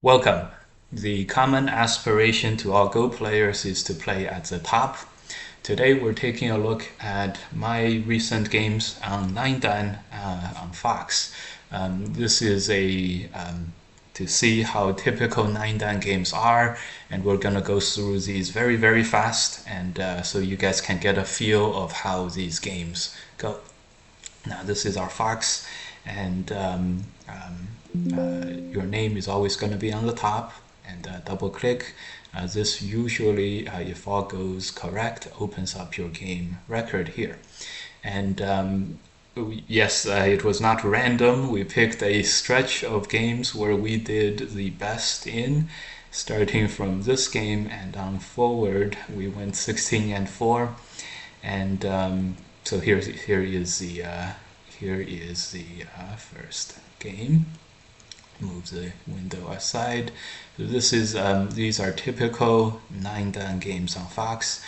Welcome. The common aspiration to all Go players is to play at the top. Today we're taking a look at my recent games on 9dan on Fox. This is to see how typical 9dan games are, and we're gonna go through these very fast, and so you guys can get a feel of how these games go. Now this is our Fox, and your name is always going to be on the top, and double click. This usually, if all goes correct, opens up your game record here. And yes, it was not random. We picked a stretch of games where we did the best in. Starting from this game and on forward, we went 16-4, and so here is the first game. Move the window aside. So this is these are typical 9dan games on Fox.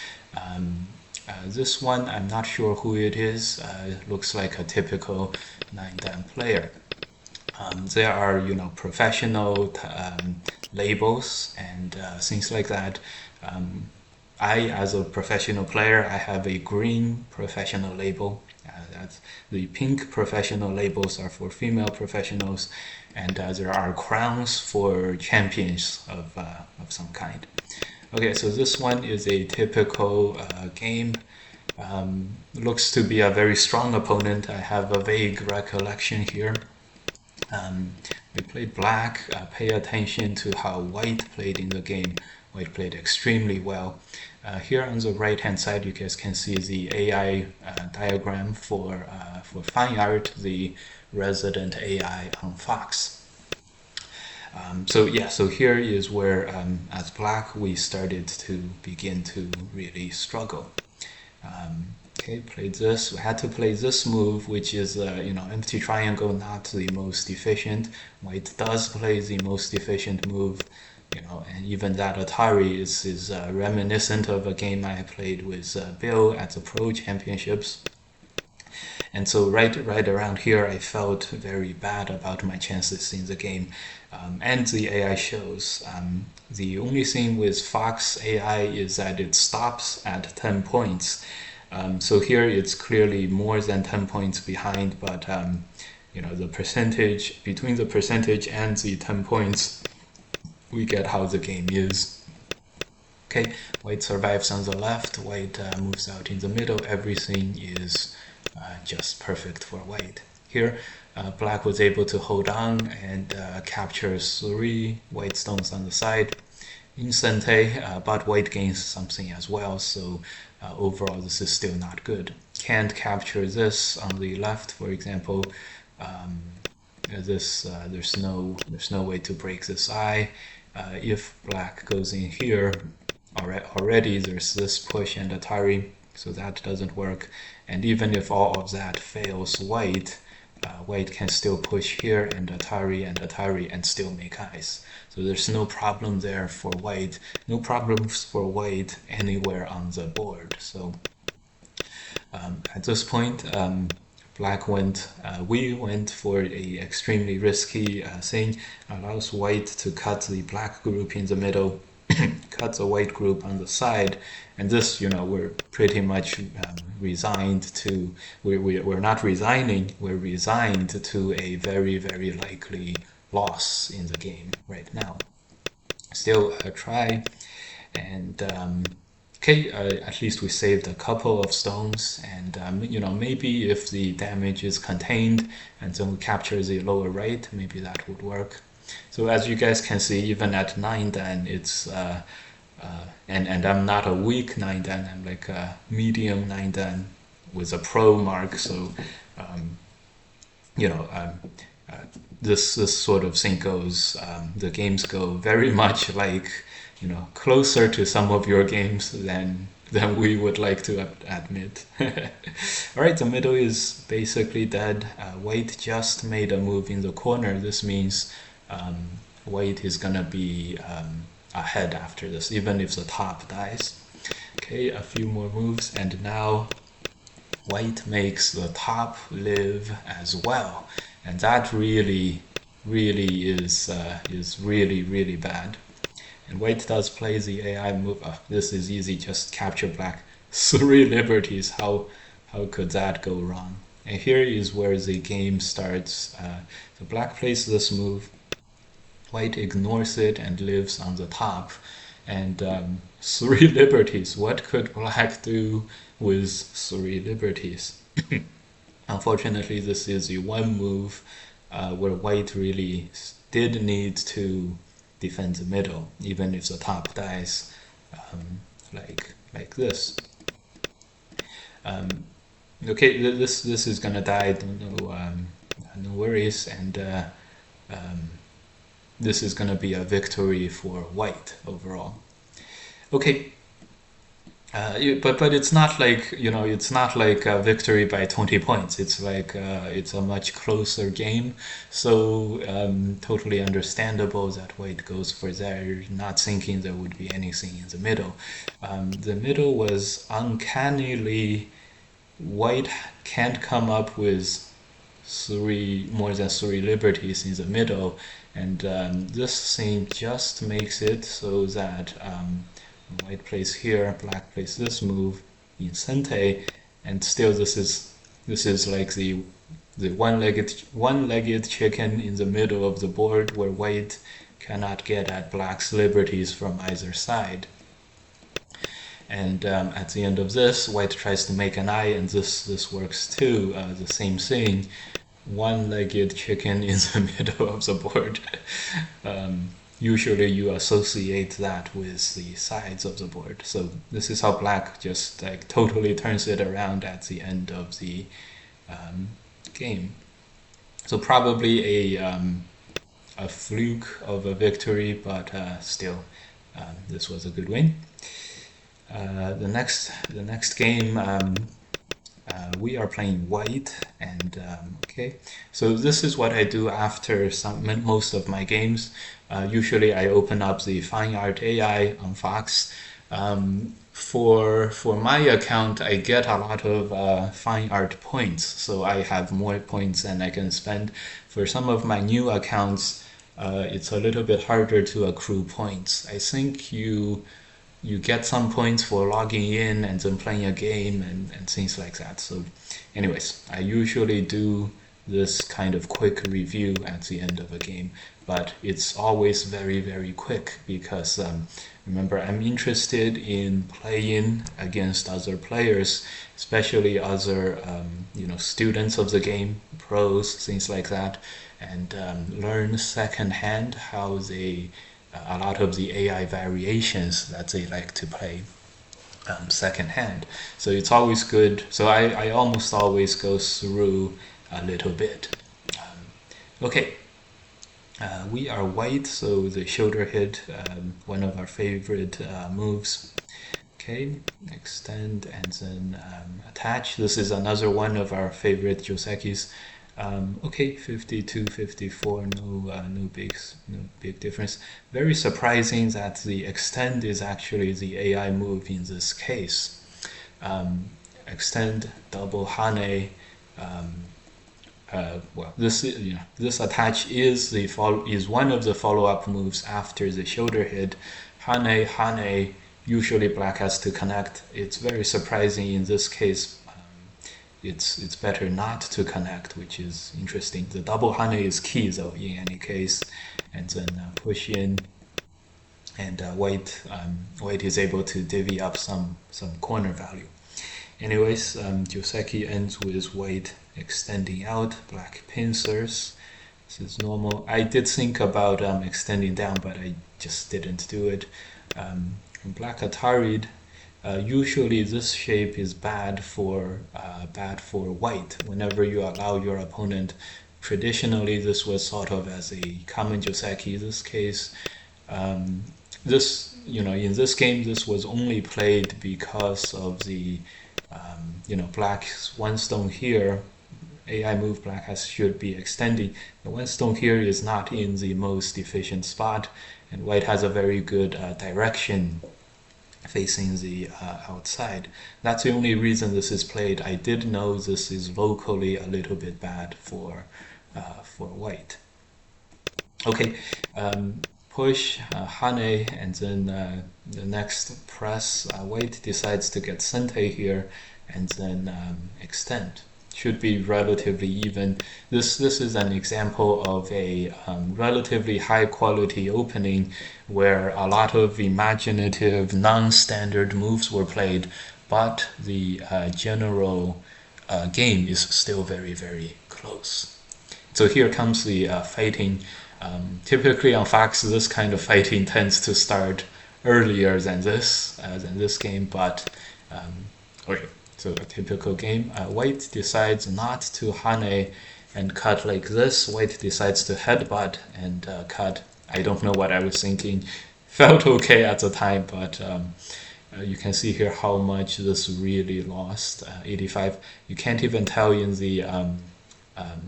This one, I'm not sure who it is. It looks like a typical 9dan player. There are, professional labels and things like that. As a professional player, I have a green professional label. The pink professional labels are for female professionals, and there are crowns for champions of some kind. Okay, so this one is a typical game. Looks to be a very strong opponent. I have a vague recollection here. We played black. Pay attention to how white played in the game. White played extremely well. Here on the right hand side, you guys can see the AI diagram for Fine Art, the resident AI on Fox. So here is where, as black, we started to begin to really struggle. Okay, played this. We had to play this move, which is, empty triangle, not the most efficient. White does play the most efficient move. And even that Atari is reminiscent of a game I played with Bill at the Pro Championships. And so right around here, I felt very bad about my chances in the game. And the AI shows. The only thing with Fox AI is that it stops at 10 points. So here it's clearly more than 10 points behind, but the percentage, between the percentage and the 10 points, we get how the game is. Okay, white survives on the left, white moves out in the middle. Everything is just perfect for white. Here, black was able to hold on and capture 3 white stones on the side. Instantly, but white gains something as well, so overall this is still not good. Can't capture this on the left, for example. There's no way to break this eye. If black goes in here, already there's this push and Atari, so that doesn't work. And even if all of that fails white, white can still push here and Atari and still make eyes. So there's no problem there for white, no problems for white anywhere on the board. So at this point, we went for a extremely risky thing. Allows white to cut the black group in the middle, cut the white group on the side, and this, we're pretty much resigned to. We're not resigning. We're resigned to a very likely loss in the game right now. Still try, and okay, at least we saved a couple of stones, and maybe if the damage is contained and then we capture the lower right, maybe that would work. So as you guys can see, even at 9dan, it's and I'm not a weak 9dan, I'm like a medium 9dan with a pro mark. So this sort of thing goes. The games go very much like, closer to some of your games than we would like to admit. All right, the middle is basically dead. White just made a move in the corner. This means white is gonna be ahead after this, even if the top dies. Okay, a few more moves, and now white makes the top live as well, and that really really is really really bad. And white does play the AI move. This is easy. Just capture black. 3 liberties. How could that go wrong? And here is where the game starts. The black plays this move. White ignores it and lives on the top. And 3 liberties. What could black do with 3 liberties? Unfortunately, this is the one move where white really did need to defend the middle, even if the top dies, like this. Um, okay, this is gonna die. No worries, and um, this is gonna be a victory for white overall. Okay, but it's not like it's not like a victory by 20 points. It's like it's a much closer game. So totally understandable that white goes for there, not thinking there would be anything in the middle. The middle was uncannily white can't come up with more than 3 liberties in the middle, and this thing just makes it so that white plays here, black plays this move in Sente, and still this is like the one-legged chicken in the middle of the board where white cannot get at black's liberties from either side. And at the end of this, white tries to make an eye, and this works too. The same thing, one-legged chicken in the middle of the board. Usually you associate that with the sides of the board. So this is how black just like totally turns it around at the end of the game. So probably a fluke of a victory, but still, this was a good win. The next game, we are playing white, and okay. So this is what I do after most of my games. Usually, I open up the Fine Art AI on Fox. For my account, I get a lot of fine art points, so I have more points than I can spend. For some of my new accounts, it's a little bit harder to accrue points. I think you get some points for logging in and then playing a game and things like that. So anyways, I usually do this kind of quick review at the end of a game, but it's always very, very quick because remember, I'm interested in playing against other players, especially other students of the game, pros, things like that, and learn secondhand how a lot of the AI variations that they like to play secondhand. So it's always good. So I almost always go through a little bit. Okay, we are white, so the shoulder hit, one of our favorite moves. Okay, extend and then attach. This is another one of our favorite josekis. Okay, 52, 54, no big difference. Very surprising that the extend is actually the AI move in this case. Extend, double hane. Well, this attach is one of the follow-up moves after the shoulder hit. Hane. Usually black has to connect. It's very surprising in this case. It's better not to connect, which is interesting. The double hane is key though in any case, and then push in, and white is able to divvy up some corner value. Anyways, Joseki ends with white extending out, black pincers. This is normal. I did think about extending down, but I just didn't do it. Black Atari'd. Usually this shape is bad for white. Whenever you allow your opponent, traditionally this was thought of as a common joseki. In this case, in this game, this was only played because of the black's one stone here. AI move black should be extending. The one stone here is not in the most efficient spot, and white has a very good direction facing the outside. That's the only reason this is played. I did know this is locally a little bit bad for white. Okay, push Hane, and then the next press. White decides to get Sente here, and then extend. Should be relatively even. This is an example of a relatively high quality opening where a lot of imaginative non-standard moves were played, but the general game is still very close. So here comes the fighting. Typically on Fox, this kind of fighting tends to start earlier than this game. But okay, so a typical game. White decides not to Hane and cut like this. White decides to headbutt and cut. I don't know what I was thinking. Felt okay at the time, but you can see here how much this really lost. 85. You can't even tell in the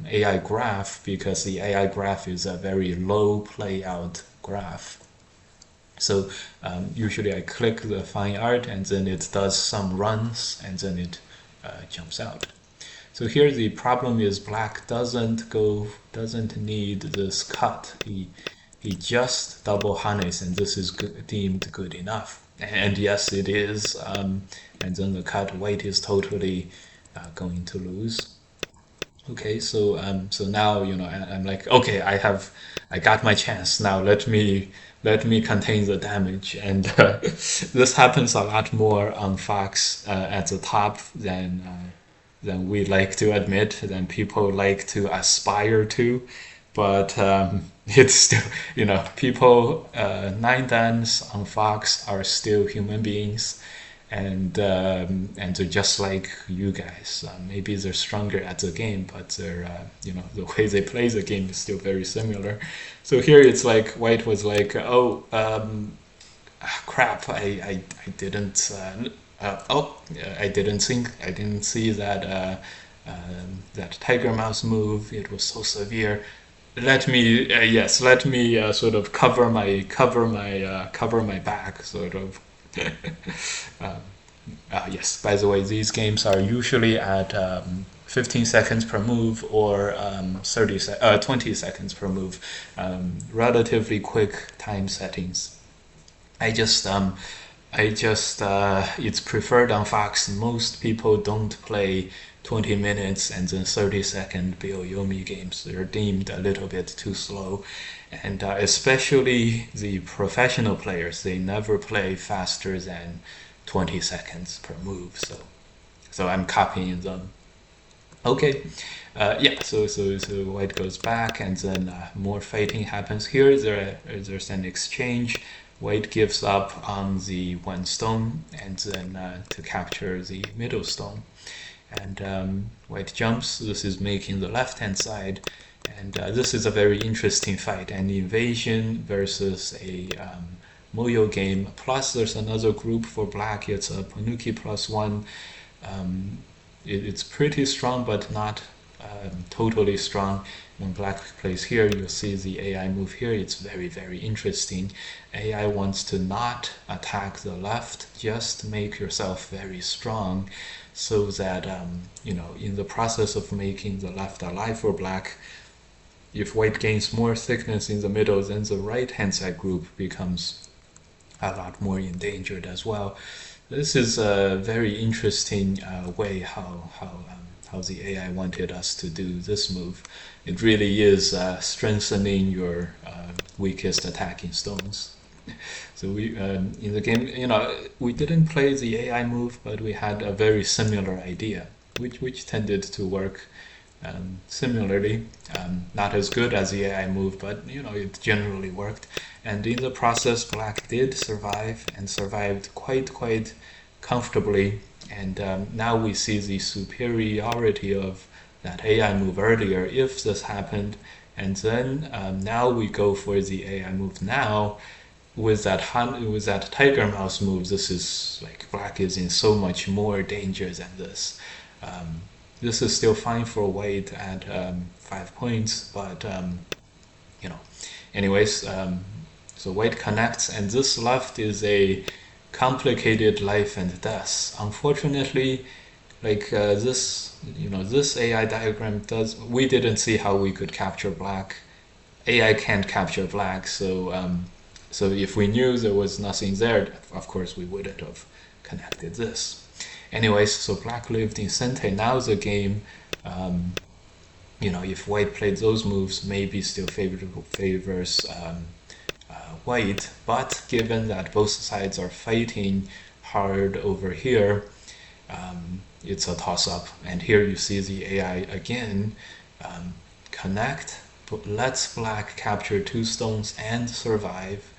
AI graph because the AI graph is a very low playout graph. So usually I click the fine art and then it does some runs and then it jumps out. So here the problem is black doesn't need this cut. He just double harness and this is deemed good enough. And yes, it is. And then the cut white is totally going to lose. Okay, so now I'm like, okay, I got my chance. Now let me contain the damage, and this happens a lot more on Fox at the top than we like to admit, than people like to aspire to, but it's still people nine dans on Fox are still human beings, and they're just like you guys. Maybe they're stronger at the game, but they're the way they play the game is still very similar. So here it's like White was like, oh crap, I didn't I didn't see that that tiger mouse move. It was so severe. Let me sort of cover my back sort of. Yes, by the way, these games are usually at 15 seconds per move or 20 seconds per move. Relatively quick time settings. I just, it's preferred on Fox. Most people don't play 20 minutes and then 30-second Byoyomi games. They're deemed a little bit too slow. And especially the professional players, they never play faster than 20 seconds per move. So I'm copying them. Okay, yeah. So White goes back, and then more fighting happens. Here there's an exchange. White gives up on the one stone, and then to capture the middle stone. And White jumps. This is making the left hand side, and this is a very interesting fight. An invasion versus a Moyo game. Plus, there's another group for black. It's a Panuki +1. It's pretty strong, but not totally strong. When black plays here, you'll see the AI move here. It's very interesting. AI wants to not attack the left, just make yourself very strong so that, in the process of making the left alive for black, if white gains more thickness in the middle, then the right hand side group becomes a lot more endangered as well. This is a very interesting way how the AI wanted us to do this move. It really is strengthening your weakest attacking stones. So we in the game, we didn't play the AI move, but we had a very similar idea, which tended to work similarly. Not as good as the AI move, but it generally worked. And in the process, black did survive and survived quite comfortably. And now we see the superiority of that AI move earlier if this happened. And then now we go for the AI move now with that tiger mouse move. This is like black is in so much more danger than this. This is still fine for white at 5 points, but you know, anyways, so white connects, and this left is a complicated life and death. Unfortunately, like this AI diagram does, we didn't see how we could capture black. AI can't capture black, so if we knew there was nothing there, of course we wouldn't have connected this. Anyways, so black lived in center. Now the game, if white played those moves, maybe still favors white. But given that both sides are fighting hard over here, it's a toss-up. And here you see the AI again connect, lets black capture 2 stones and survive.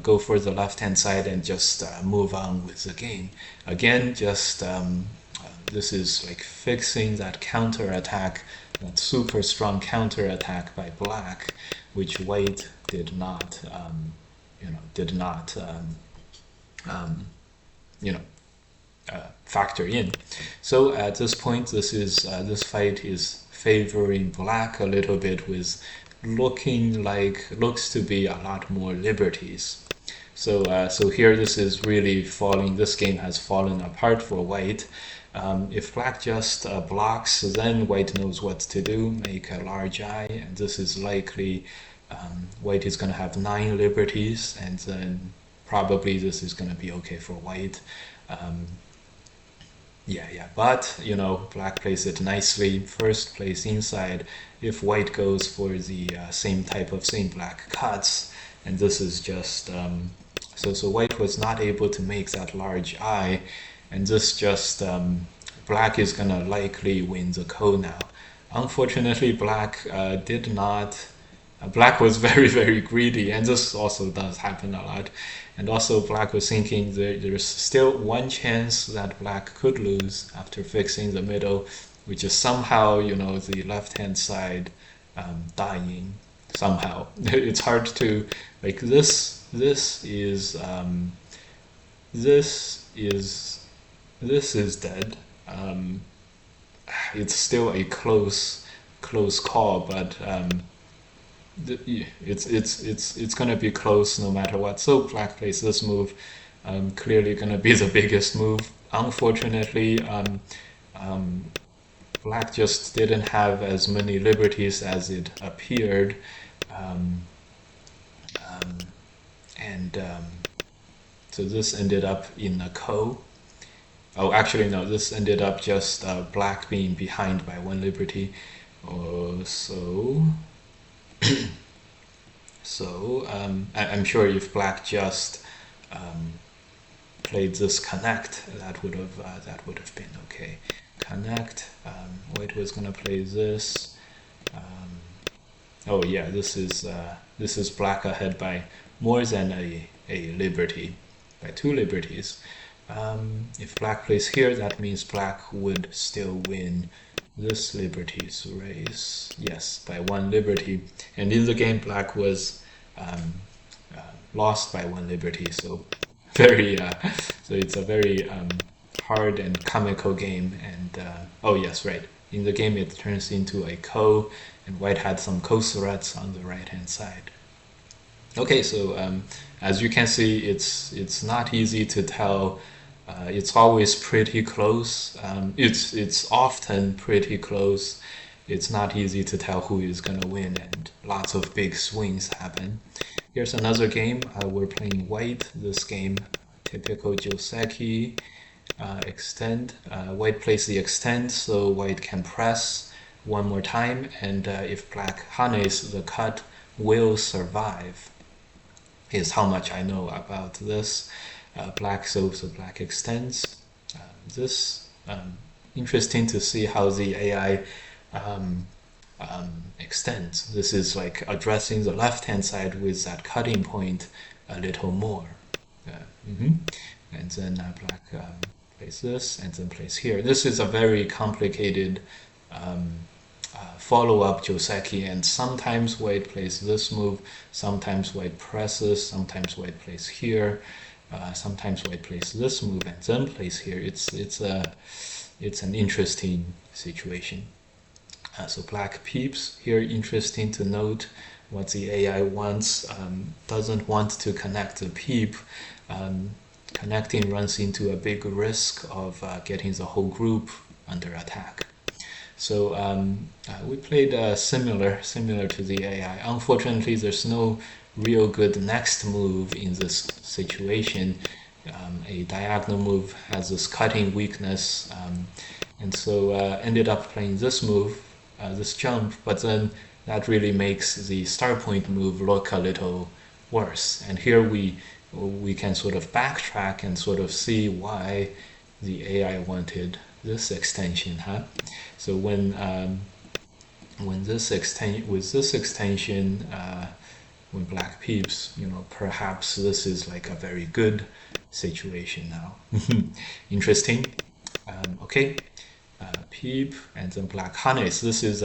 Go for the left-hand side and just move on with the game. Again, just this is like fixing that counter attack, that super strong counter attack by black, which white did not, factor in. So at this point, this fight is favoring black a little bit, with looks to be a lot more liberties. So here this is really falling. This game has fallen apart for white. If black just blocks, then white knows what to do. Make a large eye, and this is likely white is going to have 9 liberties, and then probably this is going to be okay for white. But black plays it nicely. First place inside. If white goes for the same type of thing, black cuts, and this is just so white was not able to make that large eye, and this just black is gonna likely win the ko now. Unfortunately, black did not. Black was very, very greedy, and this also does happen a lot. And also, black was thinking there's still one chance that black could lose after fixing the middle, which is somehow, the left-hand side dying somehow. It's hard to, like, this is dead. It's still a close call, but it's gonna be close no matter what. So black plays this move, clearly gonna be the biggest move. Unfortunately, black just didn't have as many liberties as it appeared, and so this ended up in a ko. Oh, actually no, this ended up just black being behind by 1 liberty. I'm sure if black just played this connect, that would have been okay. Connect. White was gonna play this. Oh yeah, this is black ahead by more than a liberty, by 2 liberties. If black plays here, that means black would still win this liberties race. Yes, by 1 liberty. And in the game, black was lost by 1 liberty. So so it's a very hard and comical game. And oh yes, right. In the game, it turns into a ko, and white had some ko threats on the right-hand side. Okay, so as you can see, it's not easy to tell. It's always pretty close. It's often pretty close. It's not easy to tell who is gonna win, and lots of big swings happen. Here's another game. We're playing white. This game, typical joseki, extend. White plays the extend, so white can press 1 more time, and if black hanes, the cut will survive. Is how much I know about this. Black, so black extends. This interesting to see how the AI extends. This is like addressing the left-hand side with that cutting point a little more. And then black plays this, and then plays here. This is a very complicated follow-up joseki, and sometimes white plays this move, sometimes white presses, sometimes white plays here. Sometimes white plays this move and then plays here. It's an interesting situation. So black peeps here. Interesting to note what the AI wants. Doesn't want to connect the peep. Connecting runs into a big risk of getting the whole group under attack. So we played similar to the AI. Unfortunately, there's no real good next move in this situation. A diagonal move has this cutting weakness, and so ended up playing this move, this jump. But then that really makes the start point move look a little worse. And here we can sort of backtrack and sort of see why the AI wanted this extension, huh? So when this extension with this extension, when black peeps, perhaps this is like a very good situation now. Interesting. Okay, peep and then black harness. This is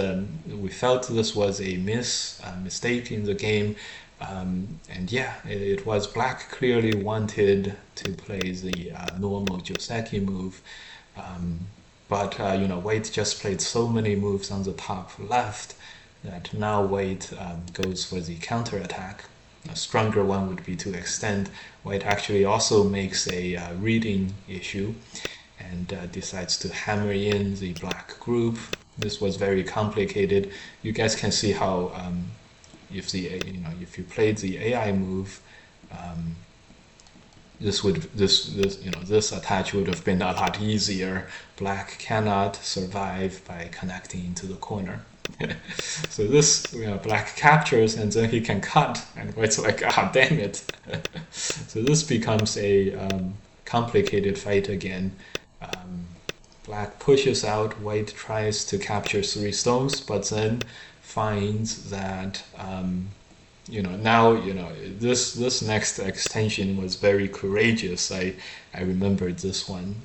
we felt this was a mistake in the game, and yeah, it was black clearly wanted to play the normal joseki move, but White just played so many moves on the top left that now White goes for the counter attack. A stronger one would be to extend. White actually also makes a reading issue and decides to hammer in the black group. This was very complicated. You guys can see how if you played the AI move, this attach would have been a lot easier. Black cannot survive by connecting into the corner. So this, black captures and then he can cut, and it's like, ah, damn it. So this becomes a complicated fight again. Black pushes out, White tries to capture 3 stones, but then finds that this next extension was very courageous. I remembered this one.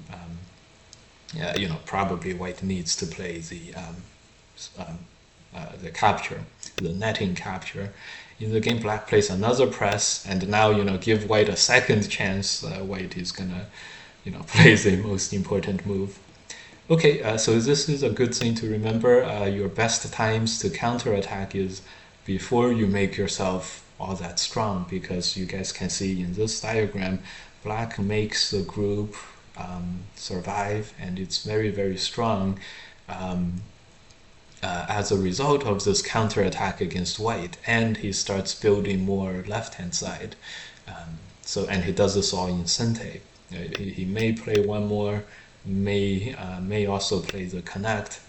Probably White needs to play the capture, the netting capture. In the game, Black plays another press, and now give White a second chance. White is gonna play the most important move. Okay, so this is a good thing to remember. Your best times to counterattack is before you make yourself all that strong, because you guys can see in this diagram, Black makes the group survive, and it's very, very strong as a result of this counterattack against White, and he starts building more left-hand side. And he does this all in Sente. He may play one more, may also play the connect,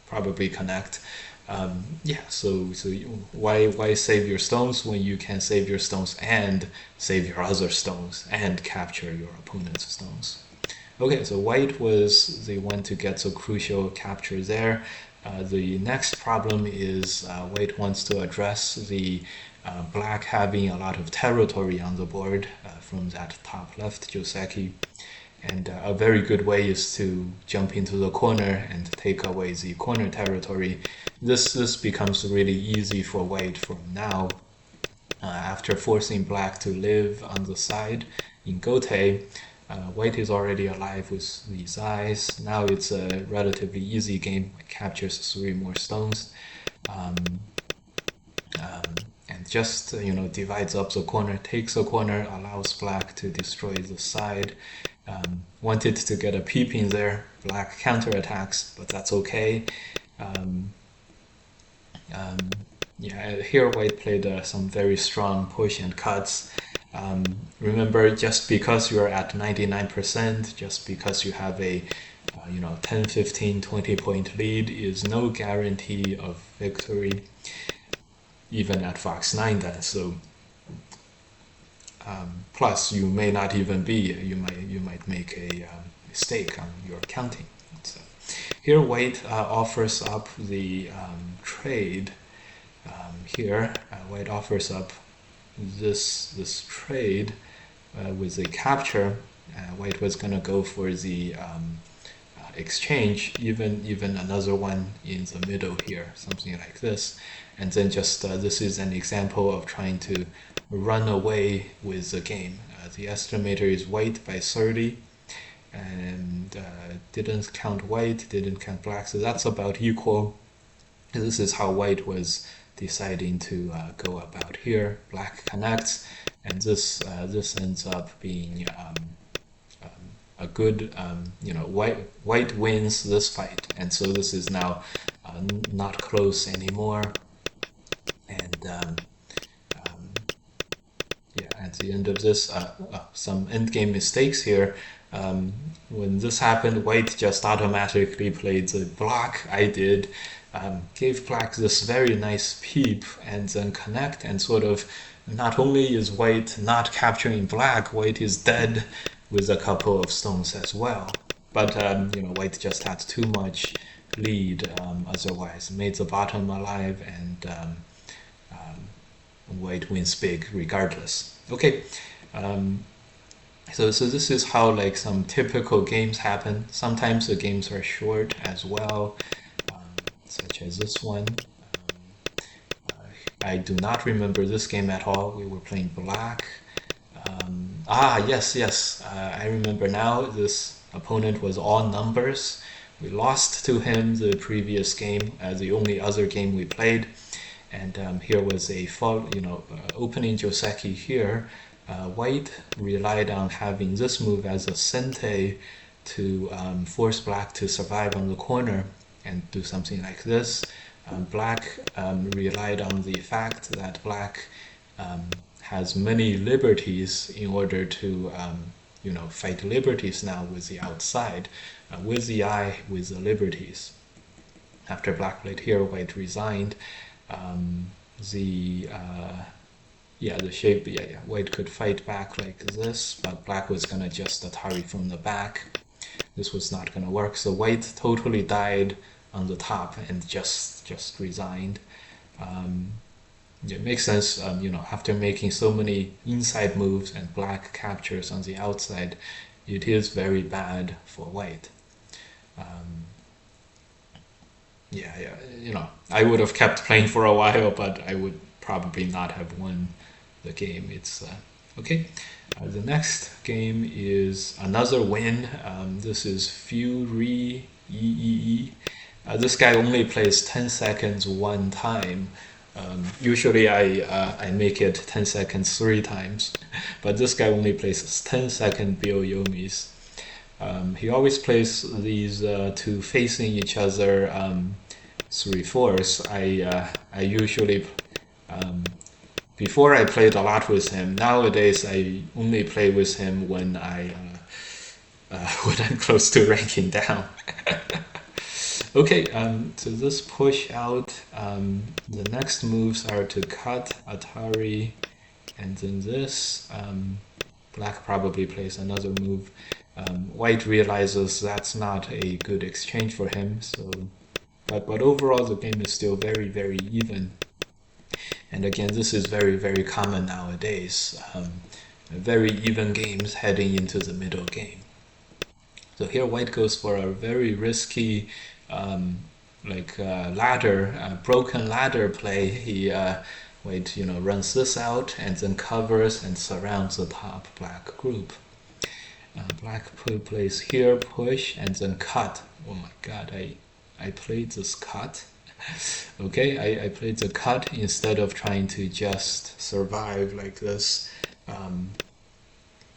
probably connect. So why save your stones when you can save your stones and save your other stones and capture your opponent's stones? Okay, so White was the one to get the crucial capture there. The next problem is White wants to address the Black having a lot of territory on the board from that top left joseki. And a very good way is to jump into the corner and take away the corner territory. This becomes really easy for White from now. After forcing Black to live on the side in Gote, White is already alive with these eyes. Now it's a relatively easy game. It captures 3 more stones. And just divides up the corner, takes a corner, allows Black to destroy the side. Wanted to get a peep in there. Black counterattacks, but that's okay. Here White played some very strong push and cuts. Remember, just because you're at 99%, just because you have a 10, 15, 20 point lead is no guarantee of victory, even at Fox 9 then. So plus you may not even be, you might make a mistake on your counting. So here White offers up the trade. Here White offers up this trade with a capture. White was gonna go for the exchange, even another one in the middle here, something like this, and then just this is an example of trying to run away with the game. The estimator is White by 30, and didn't count White, didn't count Black, so that's about equal. This is how White was deciding to go about here. Black connects, and this ends up being a good, white wins this fight, and so this is now not close anymore. And yeah, at the end of this, some endgame mistakes here. When this happened, white just automatically played the block. I did. Gave black this very nice peep and then connect, and sort of not only is white not capturing black, white is dead with a couple of stones as well. But white just had too much lead otherwise, made the bottom alive, and white wins big regardless. Okay, so this is how like some typical games happen. Sometimes the games are short as well, such as this one. I do not remember this game at all. We were playing black. Yes, I remember now. This opponent was all numbers. We lost to him the previous game, the only other game we played. And here was a opening joseki here. White relied on having this move as a sente to force black to survive on the corner and do something like this. Black relied on the fact that black has many liberties in order to fight liberties now with the outside, with the eye, with the liberties. After black played here, white resigned. The shape, white could fight back like this, but black was gonna just Atari from the back. This was not gonna work, so white totally died on the top and just resigned. It makes sense, after making so many inside moves and black captures on the outside, it is very bad for white. I would have kept playing for a while, but I would probably not have won the game. It's okay. The next game is another win. This is Fury EEE. This guy only plays 10 seconds one time. Usually I make it 10 seconds 3 times, but this guy only plays 10-second Byo-Yomis. He always plays these two facing each other 3/4. I usually before I played a lot with him. Nowadays I only play with him when when I'm close to ranking down. Okay, so this push out, the next moves are to cut Atari, and then this. Black probably plays another move. White realizes that's not a good exchange for him, so but overall the game is still very, very even. And again, this is very, very common nowadays. Very even games heading into the middle game. So here white goes for a very risky broken ladder play. He white runs this out and then covers and surrounds the top black group. Black plays here, push, and then cut. Oh my god, I played this cut. Okay, I played the cut instead of trying to just survive like this.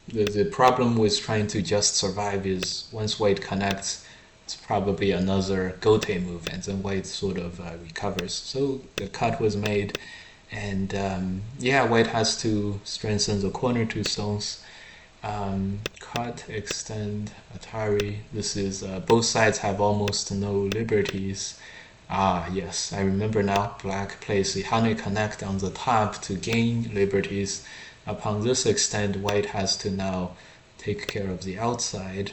The problem with trying to just survive is once white connects, it's probably another gote move, and then white sort of recovers. So the cut was made, and white has to strengthen the corner 2 stones. Cut, extend, Atari. This is both sides have almost no liberties. Yes, I remember now. Black plays the honey connect on the top to gain liberties. Upon this extend, white has to now take care of the outside.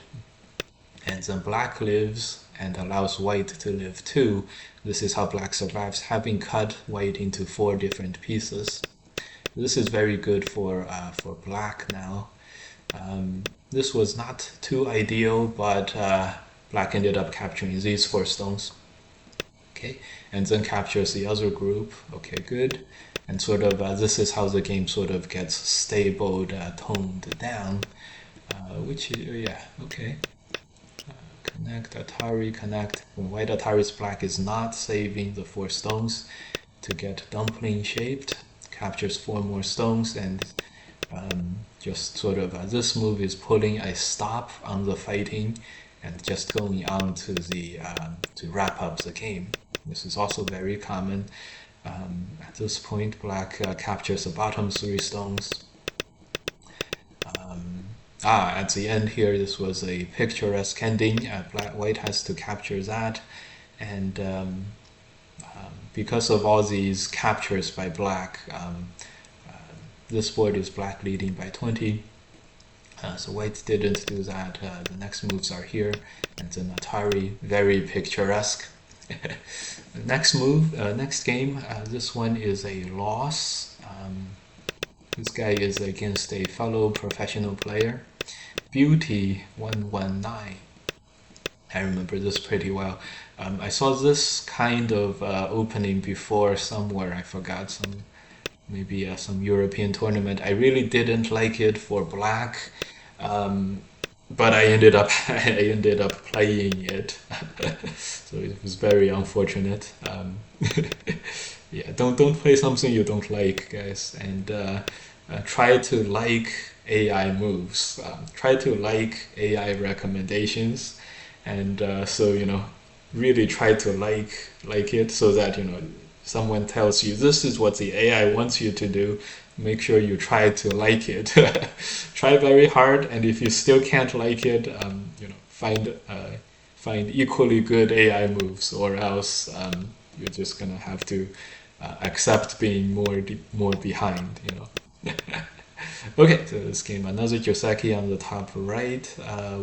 And then black lives and allows white to live too. This is how black survives, having cut white into 4 different pieces. This is very good for black now. This was not too ideal, but black ended up capturing these 4 stones. Okay, and then captures the other group. Okay, good. And sort of this is how the game sort of gets stabled, toned down. Okay. Connect, Atari, connect. When white Atari's black is not saving the 4 stones to get dumpling shaped. Captures 4 more stones, and Just sort of this move is pulling a stop on the fighting and just going on to the to wrap up the game. This is also very common. At this point, black captures the bottom three stones. At the end here, this was a picturesque ending. White has to capture that, and because of all these captures by black, this board is black leading by 20. So white didn't do that. The next moves are here, and then Atari, very picturesque. Next move, next game. This one is a loss. This guy is against a fellow professional player. Beauty 119. I remember this pretty well. I saw this kind of opening before somewhere. I forgot maybe some European tournament. I really didn't like it for black, but I ended up playing it, so it was very unfortunate. Yeah, don't play something you don't like, guys, and try to like AI moves. Try to like AI recommendations, and so really try to like it so that someone tells you this is what the AI wants you to do, make sure you try to like it. Try very hard, and if you still can't like it, find equally good AI moves, or else you're just gonna have to accept being more behind. Okay, so this game, another joseki on the top right.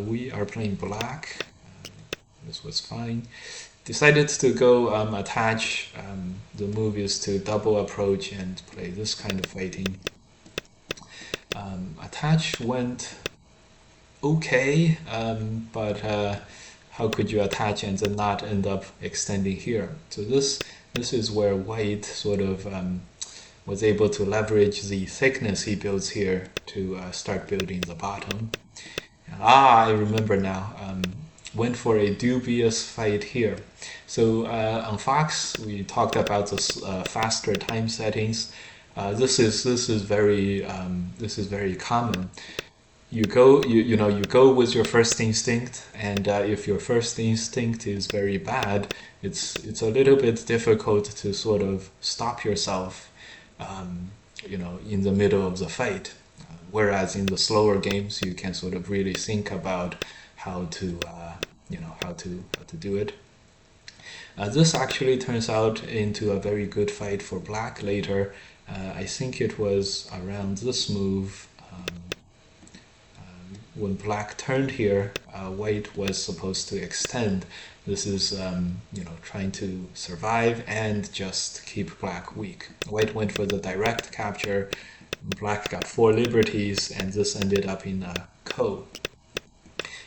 We are playing black. This was fine. Decided to go attach. The move is to double approach and play this kind of fighting. Attach went okay, but how could you attach and then not end up extending here? So this is where white sort of was able to leverage the thickness he builds here to start building the bottom. I remember now. Went for a dubious fight here. So on Fox, we talked about the faster time settings. This is very common. You go with your first instinct, and if your first instinct is very bad, it's a little bit difficult to sort of stop yourself, in the middle of the fight. Whereas in the slower games, you can sort of really think about how to do it. This actually turns out into a very good fight for black later. I think it was around this move, when black turned here, white was supposed to extend. This is trying to survive and just keep black weak. White went for the direct capture. Black got 4 liberties, and this ended up in a ko.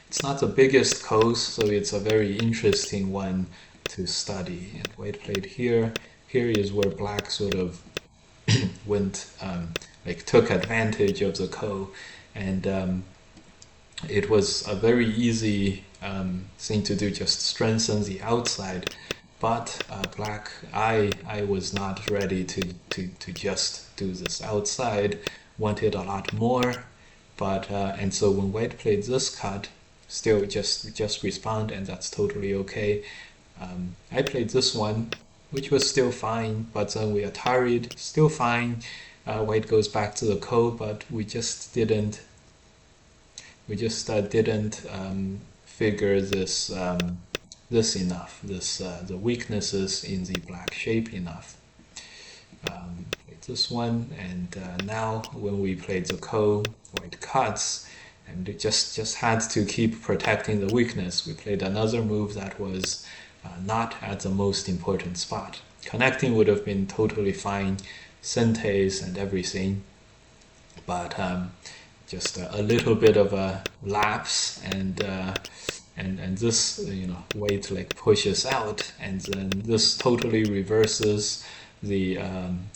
It's not the biggest coast, so it's a very interesting one to study. And white played here. Here is where black sort of went, took advantage of the ko, and it was a very easy thing to do, just strengthen the outside. But black, I was not ready to just do this outside. Wanted a lot more, but and so when white played this cut, still just respond, and that's totally okay. I played this one, which was still fine, but then we Atari'd, still fine. White goes back to the ko, but we just didn't figure this enough, the weaknesses in the black shape enough. Played this one, and now when we played the ko, white cuts, and it just had to keep protecting the weakness. We played another move that was not at the most important spot. Connecting would have been totally fine, sentes and everything, but just a little bit of a lapse, and this weight pushes out, and then this totally reverses the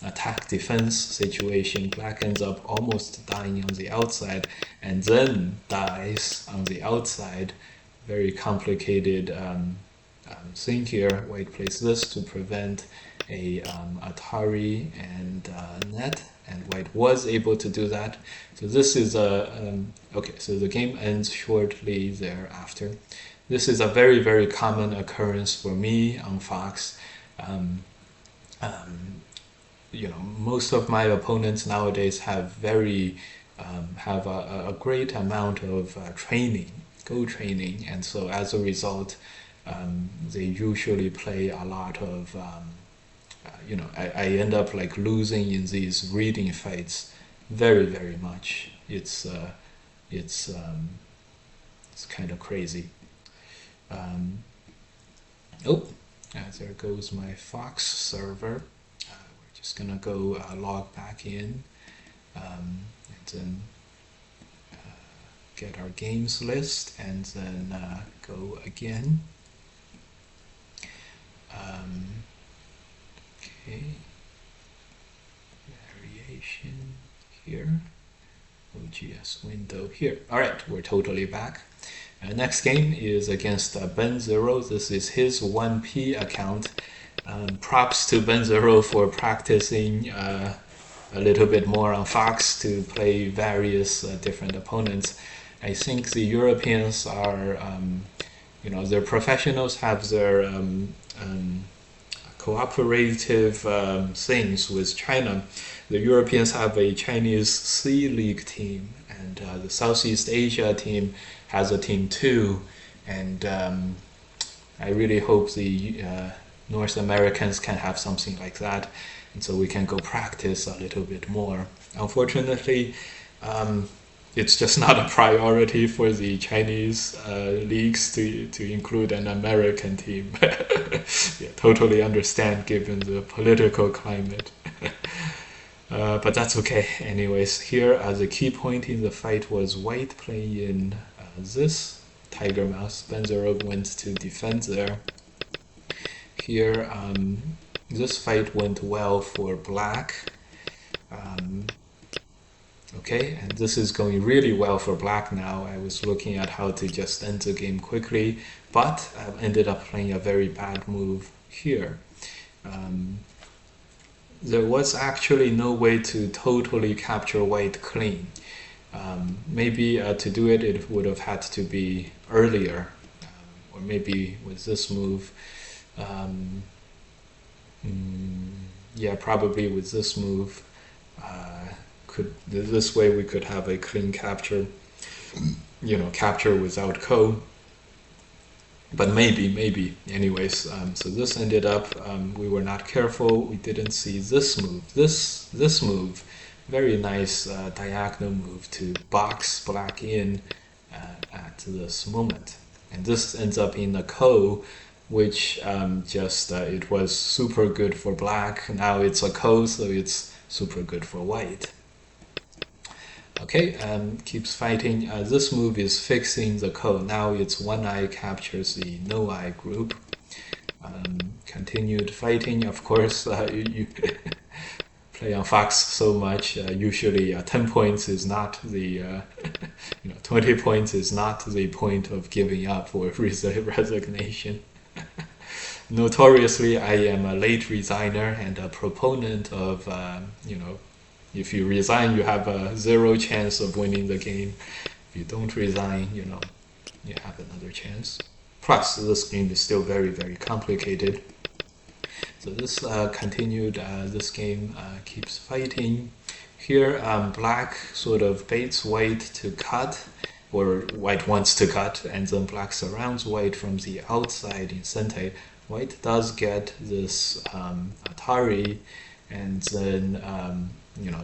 attack defense situation. Black ends up almost dying on the outside and then dies on the outside. Very complicated thing here. White plays this to prevent a Atari and net. and white was able to do that. So this is okay, so the game ends shortly thereafter. This is a very, very common occurrence for me on Fox. Um, um, Most of my opponents nowadays have a great amount of training, go training, and so as a result, they usually play a lot of I end up like losing in these reading fights very, very much. It's it's kind of crazy. Um, oh, there goes my Fox server. We're just gonna go log back in, and then get our games list, and then go again. Okay, variation here, OGS window here. All right, we're totally back. Next game is against Ben Zero. This is his 1P account. Props to Ben Zero for practicing a little bit more on Fox to play various different opponents. I think the Europeans are, their professionals have their cooperative things with China. The Europeans have a Chinese C League team, and the Southeast Asia team has a team too. And I really hope the North Americans can have something like that, and so we can go practice a little bit more. Unfortunately, it's just not a priority for the Chinese leagues to include an American team. Yeah, totally understand given the political climate. But that's okay. Anyways, here the key point in the fight was white playing this Tiger Mouse. Benzero went to defend there. Here, this fight went well for black. Okay, and this is going really well for black now. I was looking at how to just end the game quickly, but I ended up playing a very bad move here. There was actually no way to totally capture white clean. Maybe to do it, it would have had to be earlier, or maybe with this move. Yeah, probably with this move. This way we could have a clean capture, capture without co. But maybe. Anyways, so this ended up, we were not careful. We didn't see this move. This move, very nice diagonal move to box black in at this moment. And this ends up in a ko, which it was super good for black. Now it's a ko, so it's super good for white. Okay, keeps fighting. This move is fixing the ko. Now it's one eye captures the no eye group. Continued fighting. Of course, you play on Fox so much. Usually, 10 points is not the 20 points is not the point of giving up or resignation. Notoriously, I am a late resigner and a proponent of if you resign, you have a 0 chance of winning the game. If you don't resign, you have another chance. Plus, this game is still very, very complicated. So this continued. This game keeps fighting. Here, black sort of baits white to cut, or white wants to cut, and then black surrounds white from the outside in center. White does get this Atari, and then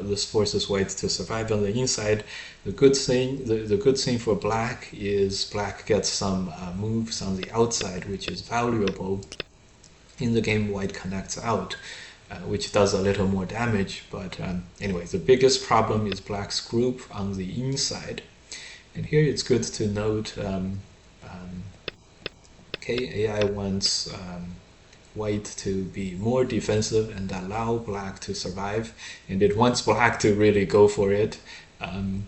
this forces white to survive on the inside. The good thing for black is black gets some moves on the outside, which is valuable. In the game, white connects out, which does a little more damage. But anyway, the biggest problem is black's group on the inside. And here it's good to note, AI wants white to be more defensive and allow black to survive, and it wants black to really go for it. In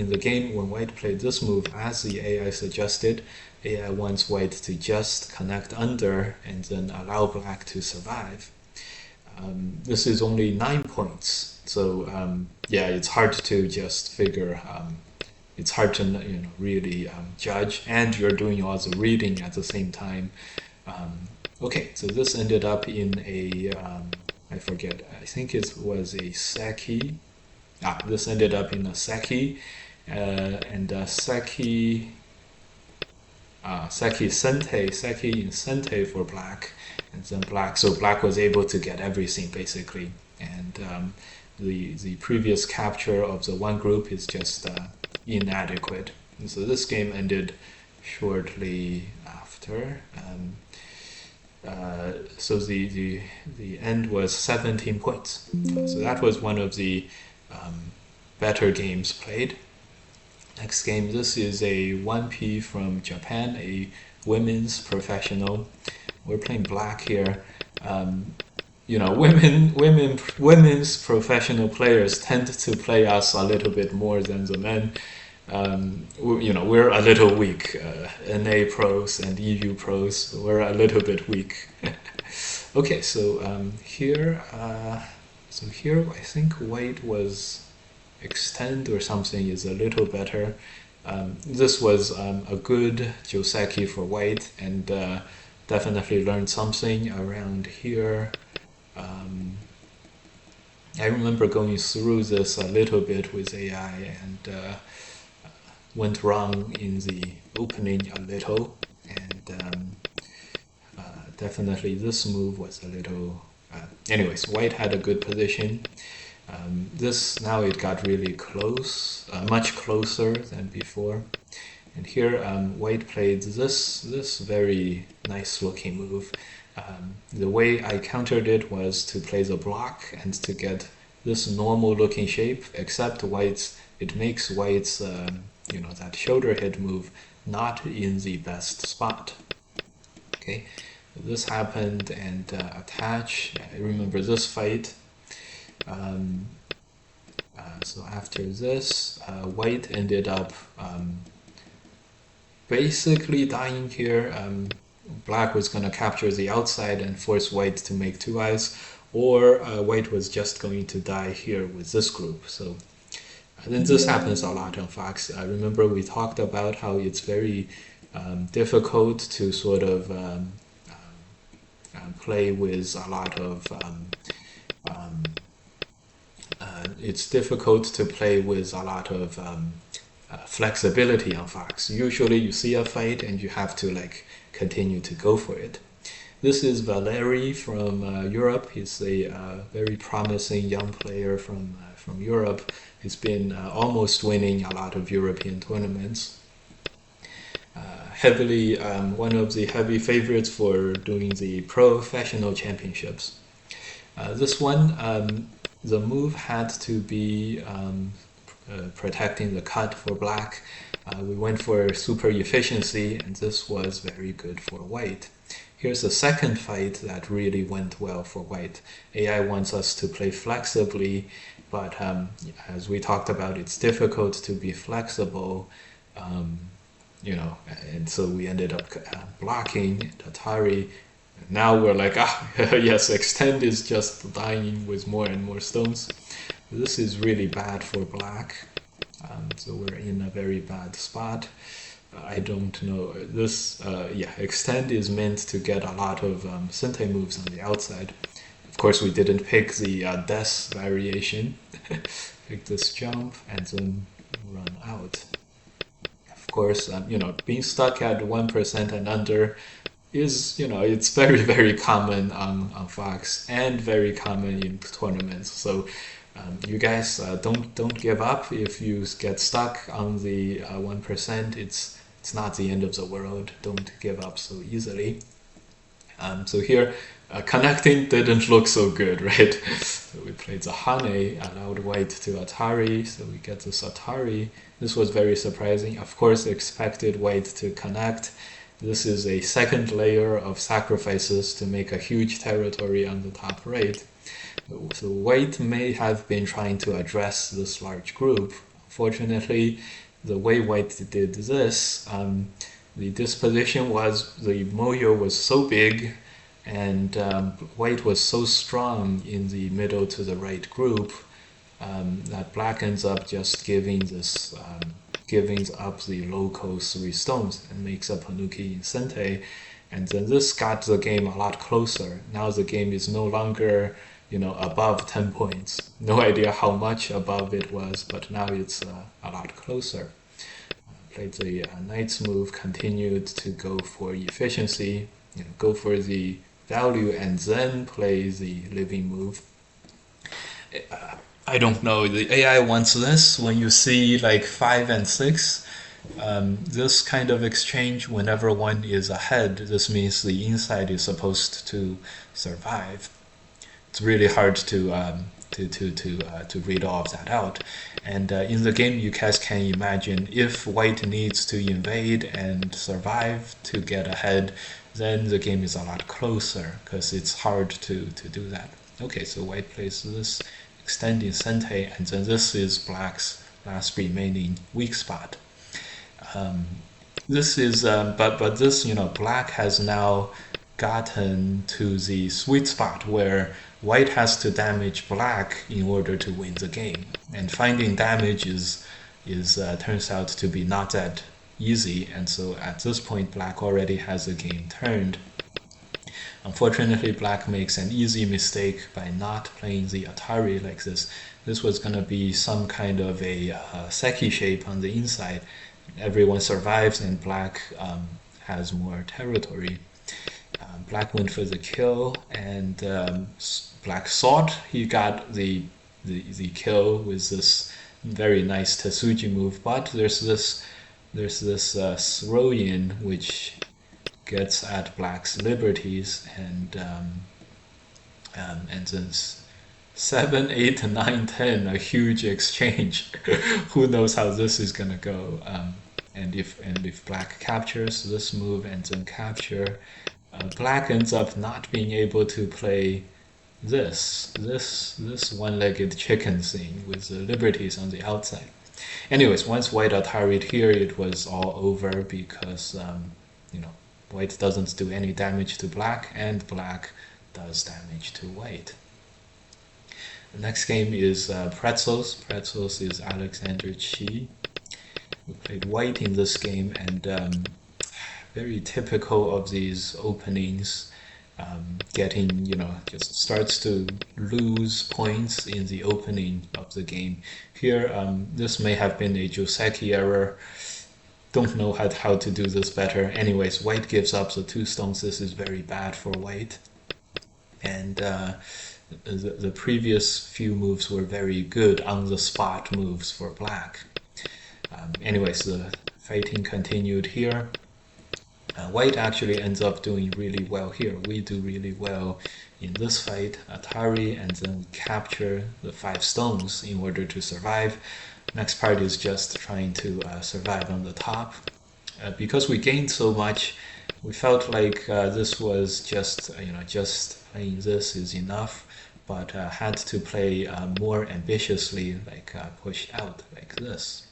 the game, when white played this move, as the AI suggested, AI wants white to just connect under and then allow black to survive. This is only 9 points. So yeah, it's hard to just figure. It's hard to really judge, and you're doing all the reading at the same time. Um, okay, so this ended up in a I forget. I think it was a seki. This ended up in a seki, and seki sente, seki in sente for black, and then black. So black was able to get everything basically, and the previous capture of the one group is just inadequate. And so this game ended shortly after. So the end was 17 points. So that was one of the better games played. Next game, this is a 1P from Japan, a women's professional. We're playing black here. Women's professional players tend to play us a little bit more than the men. We're a little weak. NA pros and EU pros, we're a little bit weak. Okay, so here I think white was extend or something is a little better. This was a good joseki for white, and definitely learned something around here. I remember going through this a little bit with AI, and went wrong in the opening a little, and definitely this move was a little. Anyways, white had a good position. This now it got really close, much closer than before. And here white played this very nice looking move. The way I countered it was to play the block and to get this normal looking shape, except it makes white's that shoulder hit move not in the best spot. Okay, this happened, and attach. I remember this fight. So after this, white ended up basically dying here. Black was going to capture the outside and force white to make two eyes, or white was just going to die here with this group. So then this happens a lot on Fox. I remember we talked about how it's very difficult to sort of play with a lot of it's difficult to play with a lot of flexibility on Fox. Usually you see a fight and you have to continue to go for it. This is Valeri from Europe. He's a very promising young player from Europe. He's been almost winning a lot of European tournaments. Heavily one of the heavy favorites for doing the professional championships. This one, the move had to be protecting the cut for black. We went for super efficiency, and this was very good for white. Here's the second fight that really went well for white. AI wants us to play flexibly, but as we talked about, it's difficult to be flexible, and so we ended up blocking Atari. Now we're like, yes, extend is just dying with more and more stones. This is really bad for black. So we're in a very bad spot. I don't know. This, extend is meant to get a lot of sente moves on the outside. Of course, we didn't pick the death variation. Pick this jump and then run out. Of course, being stuck at 1% and under is, it's very, very common on Fox and very common in tournaments. So you guys don't give up if you get stuck on the 1%. It's not the end of the world. Don't give up so easily. So here, connecting didn't look so good, right? So we played the Hane, allowed white to Atari, so we get this Atari. This was very surprising. Of course, expected white to connect. This is a second layer of sacrifices to make a huge territory on the top right. So white may have been trying to address this large group. Fortunately, the way white did this, the disposition was the moyo was so big and white was so strong in the middle to the right group that black ends up just giving up the local 3 stones and makes a Panuki in Sente. And then this got the game a lot closer. Now the game is no longer, above 10 points. No idea how much above it was, but now it's a lot closer. Played the knight's move, continued to go for efficiency, go for the value, and then play the living move. I don't know. The AI wants this. When you see like 5 and 6, this kind of exchange, whenever one is ahead, this means the inside is supposed to survive. It's really hard to read all of that out. And in the game, you guys can imagine if white needs to invade and survive to get ahead, then the game is a lot closer because it's hard to do that. Okay, so white plays this extending Sente, and then this is black's last remaining weak spot. Um, this is, but this, black has now gotten to the sweet spot where white has to damage black in order to win the game, and finding damage is turns out to be not that easy, and so at this point, black already has the game turned. Unfortunately, black makes an easy mistake by not playing the Atari like this. This was going to be some kind of a Seki shape on the inside. Everyone survives, and black has more territory. Black went for the kill, and black thought he got the kill with this very nice Tetsuji move, but there's this throw in which gets at black's liberties, and then 7, 8, 9, 10, a huge exchange. Who knows how this is gonna go? And if black captures this move and then capture, black ends up not being able to play this one-legged chicken thing with the liberties on the outside. Anyways, once white Atari'd here, it was all over because you know white doesn't do any damage to black, and black does damage to white. The next game is Pretzels. Pretzels is Alexander Chi. We played white in this game, and very typical of these openings, getting, just starts to lose points in the opening of the game. Here, this may have been a Joseki error. Don't know how to do this better. Anyways, white gives up the 2 stones. This is very bad for white. And the previous few moves were very good on the spot moves for black. Anyways, the fighting continued here. White actually ends up doing really well here. We do really well in this fight, Atari, and then we capture the 5 stones in order to survive. Next part is just trying to survive on the top. Because we gained so much, we felt like this was just playing this is enough, but had to play more ambitiously, like pushed out like this.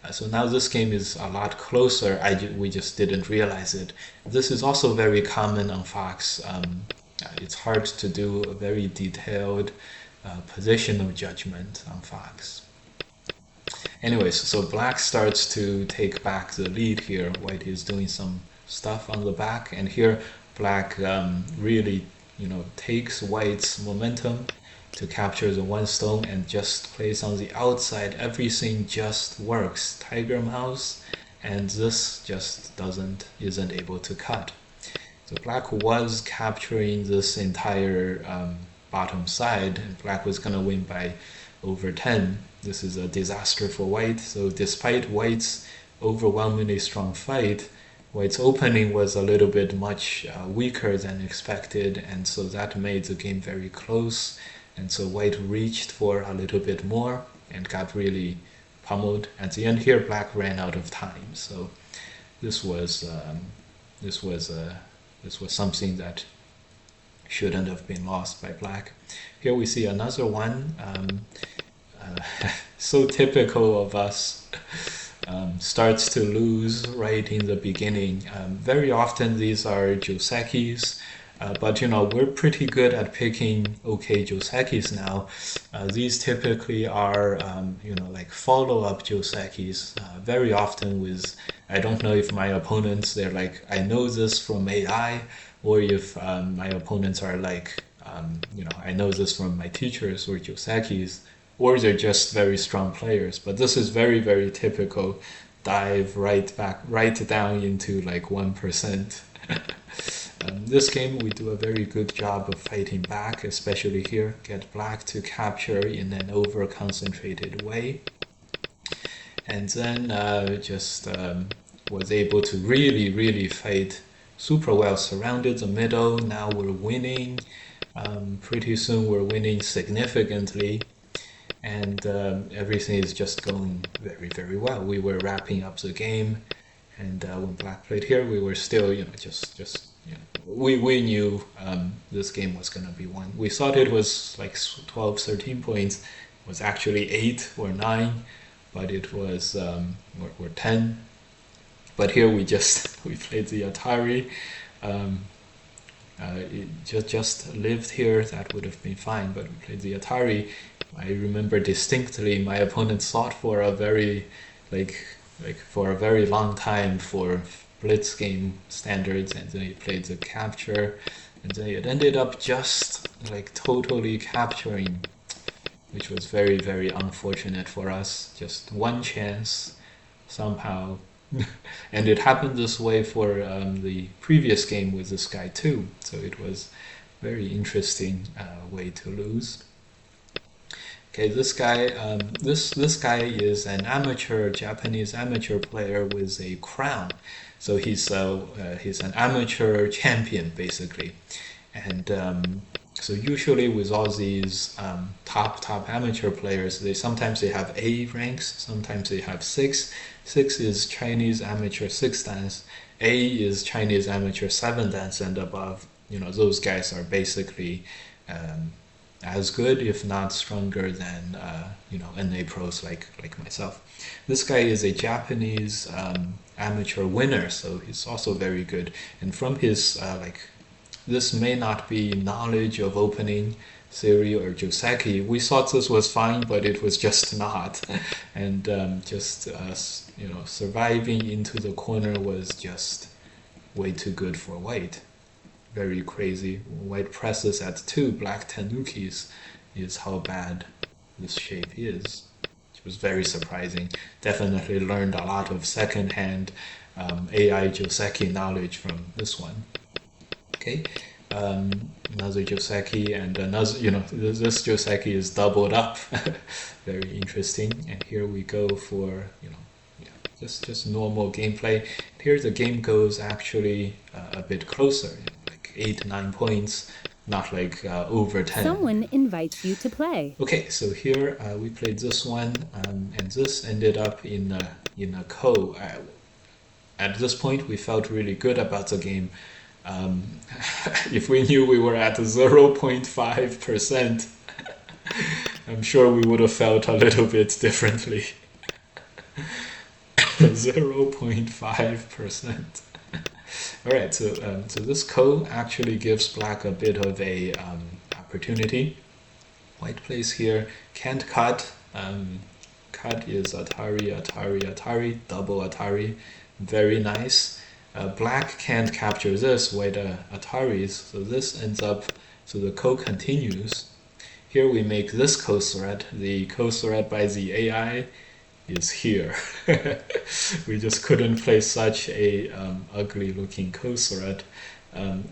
So now this game is a lot closer. We just didn't realize it. This is also very common on Fox. It's hard to do a very detailed positional judgment on Fox. Anyways, so black starts to take back the lead here. White is doing some stuff on the back, and here black really, takes white's momentum to capture the 1 stone and just plays on the outside. Everything just works. Tiger mouse, and this just isn't able to cut. So black was capturing this entire bottom side, and black was gonna win by over 10. This is a disaster for white. So despite white's overwhelmingly strong fight, white's opening was a little bit much weaker than expected, and so that made the game very close. And so white reached for a little bit more and got really pummeled. At the end here, black ran out of time. So this was something that shouldn't have been lost by black. Here we see another one. So typical of us. starts to lose right in the beginning. Very often these are josekis, but we're pretty good at picking okay josekis now. These typically are like follow-up josekis. Very often with I don't know if my opponents they're like I know this from AI, or if my opponents are like I know this from my teachers or josekis, or they're just very strong players. But this is very, very typical. Dive right down into like 1%. This game we do a very good job of fighting back, especially here. Get black to capture in an over concentrated way, and then just was able to really fight super well. Surrounded the middle. Now we're winning. Pretty soon we're winning significantly, and everything is just going very well. We were wrapping up the game, and when black played here, we were still just we knew this game was gonna be won. We thought it was like 12, 13 points. It was actually 8 or 9, but it was or 10. But here we just we played the Atari. It just lived here, that would have been fine. But we played the Atari. I remember distinctly my opponent thought for a very like for a very long time for blitz game standards, and then he played the capture, and then it ended up just like totally capturing, which was very unfortunate for us. Just one chance somehow. And it happened this way for the previous game with this guy too, so it was very interesting way to lose. Okay, this guy, this guy is an amateur, Japanese amateur player with a crown. So he's an amateur champion basically, and so usually with all these top amateur players, they have A ranks, sometimes they have 6. 6 is Chinese amateur 6 dance. A is Chinese amateur 7 dance and above. Those guys are basically as good, if not stronger than NA pros like myself. This guy is a Japanese amateur winner, so he's also very good. And from his this may not be knowledge of opening theory or joseki. We thought this was fine, but it was just not. And surviving into the corner was just way too good for white. Very crazy. White presses at 2 black tenukis is how bad this shape is. It was very surprising. Definitely learned a lot of second-hand AI joseki knowledge from this one. Okay, another joseki, and another, this joseki is doubled up. Very interesting. And here we go for, just normal gameplay. Here the game goes actually a bit closer, like 8, 9 points, not like over 10. Someone invites you to play. Okay, so here we played this one, and this ended up in a ko. At this point, we felt really good about the game. If we knew we were at 0.5%, I'm sure we would have felt a little bit differently. 0.5%. All right, so this ko actually gives black a bit of a opportunity. White plays here, can't cut. Cut is Atari, double Atari, very nice. Black can't capture this with Ataris, so this ends up, so the ko continues. Here we make this ko thread. The ko thread by the AI is here. We just couldn't play such a ugly looking ko thread.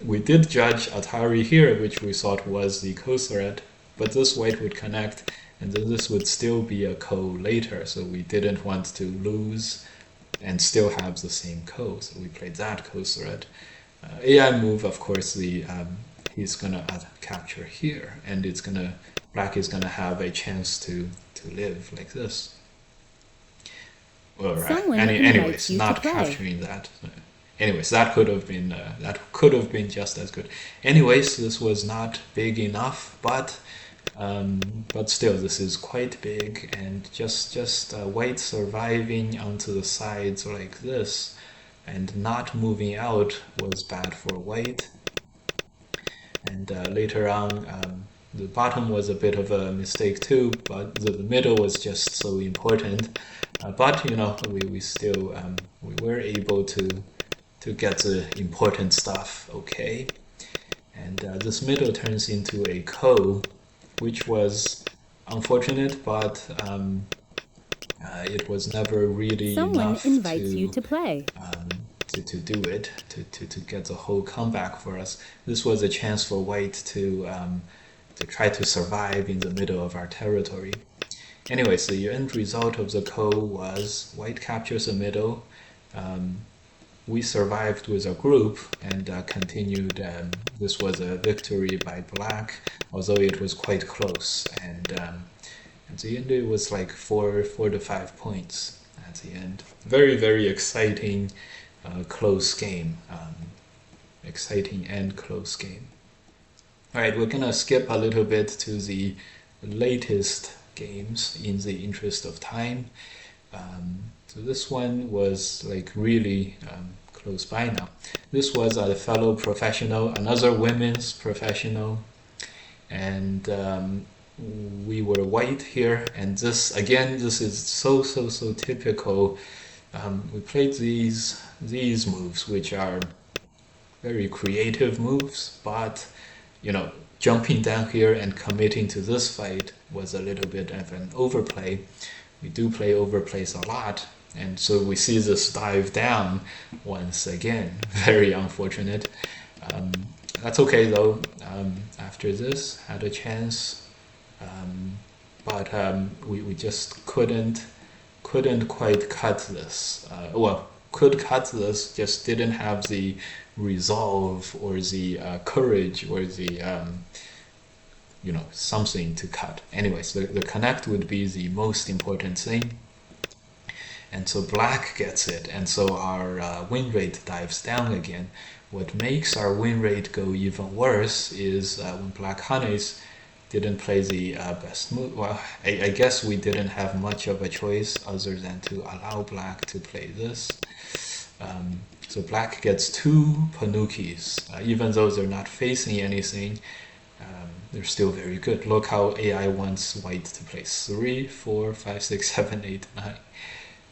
We did judge Atari here, which we thought was the ko thread, but this white would connect, and then this would still be a ko later, so we didn't want to lose and still have the same ko, so we played that ko thread. AI move, of course, he's gonna capture here, and black is gonna have a chance to live like this. All right. Anyways, not capturing that. Anyways, that could have been just as good. Anyways, this was not big enough, but But still, this is quite big, and just white surviving onto the sides like this and not moving out was bad for white. And later on, the bottom was a bit of a mistake too, but the middle was just so important. But we still we were able to get the important stuff. Okay, and this middle turns into a ko, which was unfortunate, but it was never really Someone enough invites you to play. to do it, to get the whole comeback for us. This was a chance for white to try to survive in the middle of our territory. Anyways, the end result of the ko was white captures the middle. We survived with a group and continued. This was a victory by black, although it was quite close. And at the end, it was like 4 to 5 points at the end. Very, very exciting, close game. Exciting and close game. All right, we're gonna skip a little bit to the latest games in the interest of time. So this one was like really close by now. This was a fellow professional, another women's professional, and we were white here. And this again, this is so typical. We played these moves, which are very creative moves, but jumping down here and committing to this fight was a little bit of an overplay. We do play overplays a lot, and so we see this dive down once again. Very unfortunate. That's okay though. After this, had a chance, but we just couldn't quite cut this. Well, could cut this, just didn't have the resolve or the courage or the something to cut. Anyways, the connect would be the most important thing. And so black gets it, and so our win rate dives down again. What makes our win rate go even worse is when black honeys didn't play the best move. Well, I guess we didn't have much of a choice other than to allow black to play this. So black gets 2 panukis, even though they're not facing anything. They're still very good. Look how AI wants white to play 3, 4, 5, 6, 7, 8, 9.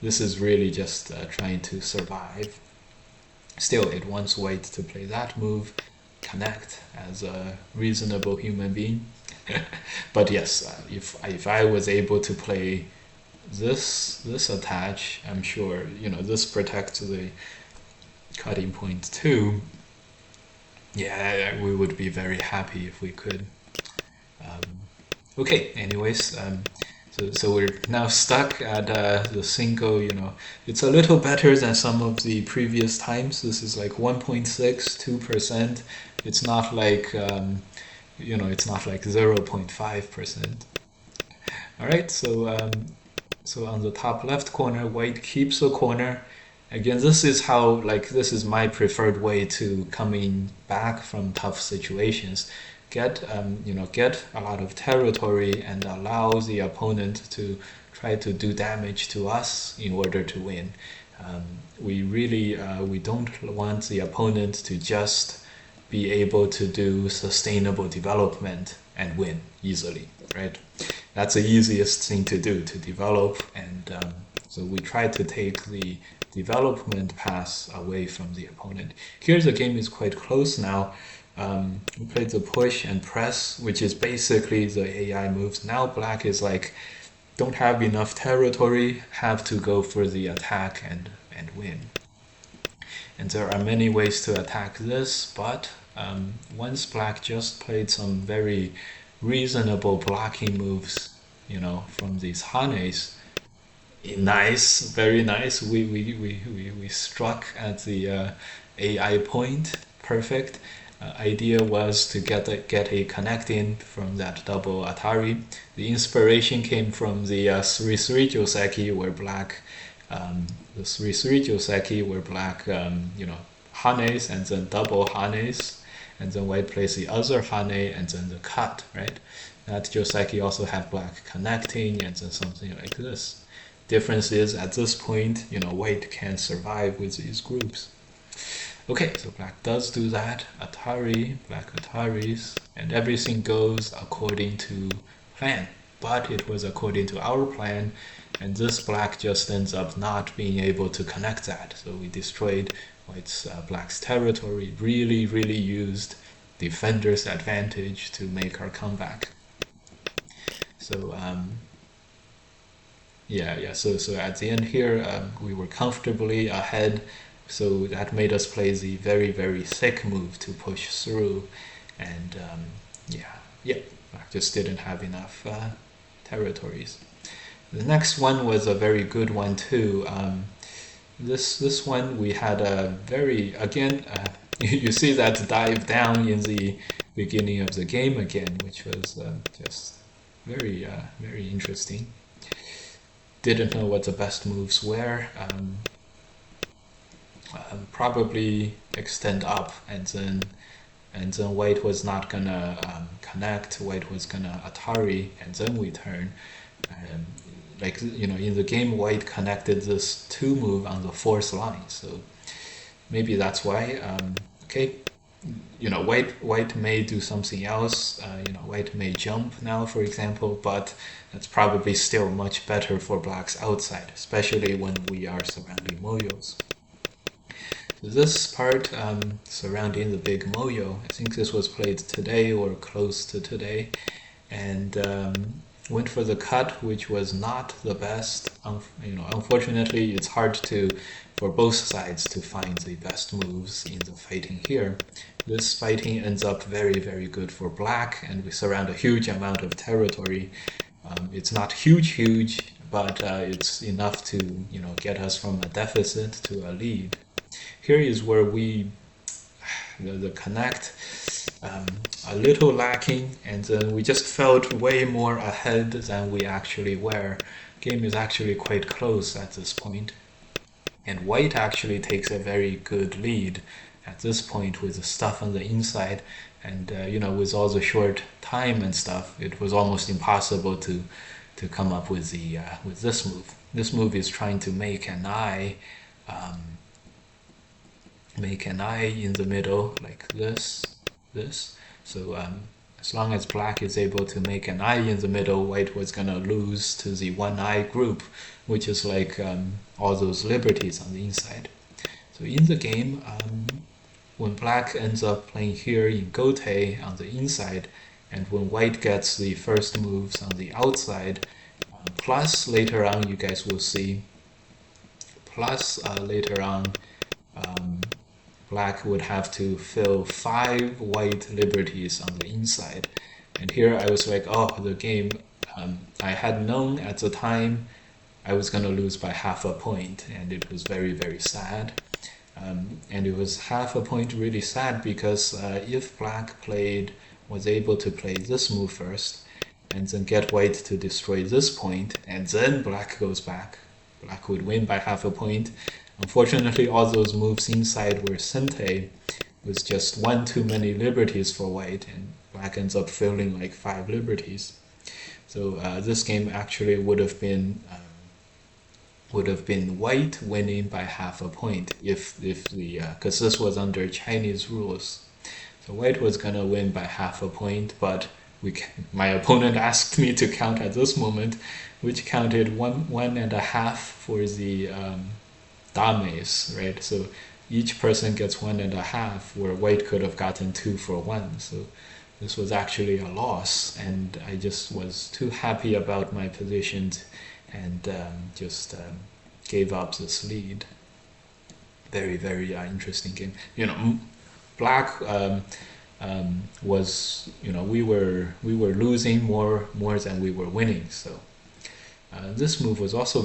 This is really just trying to survive. Still, it wants white to play that move, connect as a reasonable human being. But yes, if I was able to play this attach, I'm sure this protects the cutting point too. Yeah, we would be very happy if we could. Okay, anyways, so we're now stuck at the single. It's a little better than some of the previous times. This is like 1.62%. It's not like it's not like 0.5%. All right, so on the top left corner, white keeps the corner. Again, this is how, this is my preferred way to coming back from tough situations. Get a lot of territory and allow the opponent to try to do damage to us in order to win. We don't want the opponent to just be able to do sustainable development and win easily, right? That's the easiest thing to do, to develop, and so we try to take the development pass away from the opponent. Here the game is quite close now. We played the push and press, which is basically the AI moves. Now black is like, don't have enough territory, have to go for the attack and win. And there are many ways to attack this, but once black just played some very reasonable blocking moves, from these hanes, nice, very nice. We struck at the AI point, perfect. Idea was to get a connect in from that double Atari. The inspiration came from the 3-3 joseki where black, the 3-3 joseki where black, hanes and then double hanes, and then white plays the other hane and then the cut, right? That joseki also had black connecting and then something like this. Difference is at this point, white can survive with these groups. Okay, so black does do that. Atari, black Ataris, and everything goes according to plan. But it was according to our plan, and this black just ends up not being able to connect that. So we destroyed black's territory, really used defender's advantage to make our comeback. So yeah. So at the end here, we were comfortably ahead. So that made us play the very thick move to push through, and yeah, I just didn't have enough territories. The next one was a very good one too. This one we had a very again. You see that dive down in the beginning of the game again, which was just very interesting. Didn't know what the best moves were. Probably extend up, and then white was not gonna connect. White was gonna Atari, and then we turn. Um, in the game, white connected this two move on the fourth line, so maybe that's why. Okay, white may do something else. White may jump now, for example, but that's probably still much better for black's outside, especially when we are surrounding moyos. So this part surrounding the big moyo, I think this was played today or close to today, and went for the cut, which was not the best. Unfortunately, it's hard for both sides to find the best moves in the fighting here. This fighting ends up very good for black, and we surround a huge amount of territory. It's not huge, but it's enough to get us from a deficit to a lead. Here is where the connect a little lacking, and then we just felt way more ahead than we actually were. Game is actually quite close at this point, and white actually takes a very good lead at this point with the stuff on the inside, and with all the short time and stuff, it was almost impossible to come up with this move. This move is trying to make an eye. Make an eye in the middle like this. So as long as black is able to make an eye in the middle, white was gonna lose to the one eye group, which is like all those liberties on the inside. So in the game, when black ends up playing here in Gote on the inside, and when white gets the first moves on the outside, plus later on you guys will see, plus later on black would have to fill 5 white liberties on the inside. And here I was like, oh, the game, I had known at the time I was going to lose by half a point, and it was very sad. And it was half a point really sad because if black was able to play this move first, and then get white to destroy this point, and then black goes back, black would win by half a point. Unfortunately, all those moves inside were sente, with just one too many liberties for white, and black ends up filling like 5 liberties. So this game actually would have been white winning by half a point if because this was under Chinese rules. So white was gonna win by half a point, but my opponent asked me to count at this moment, which counted one and a half for the dames, right? So each person gets 1.5, where white could have gotten 2 for 1. So this was actually a loss, and I just was too happy about my positions, and just gave up this lead. Very interesting game. Black was we were losing more than we were winning. So this move was also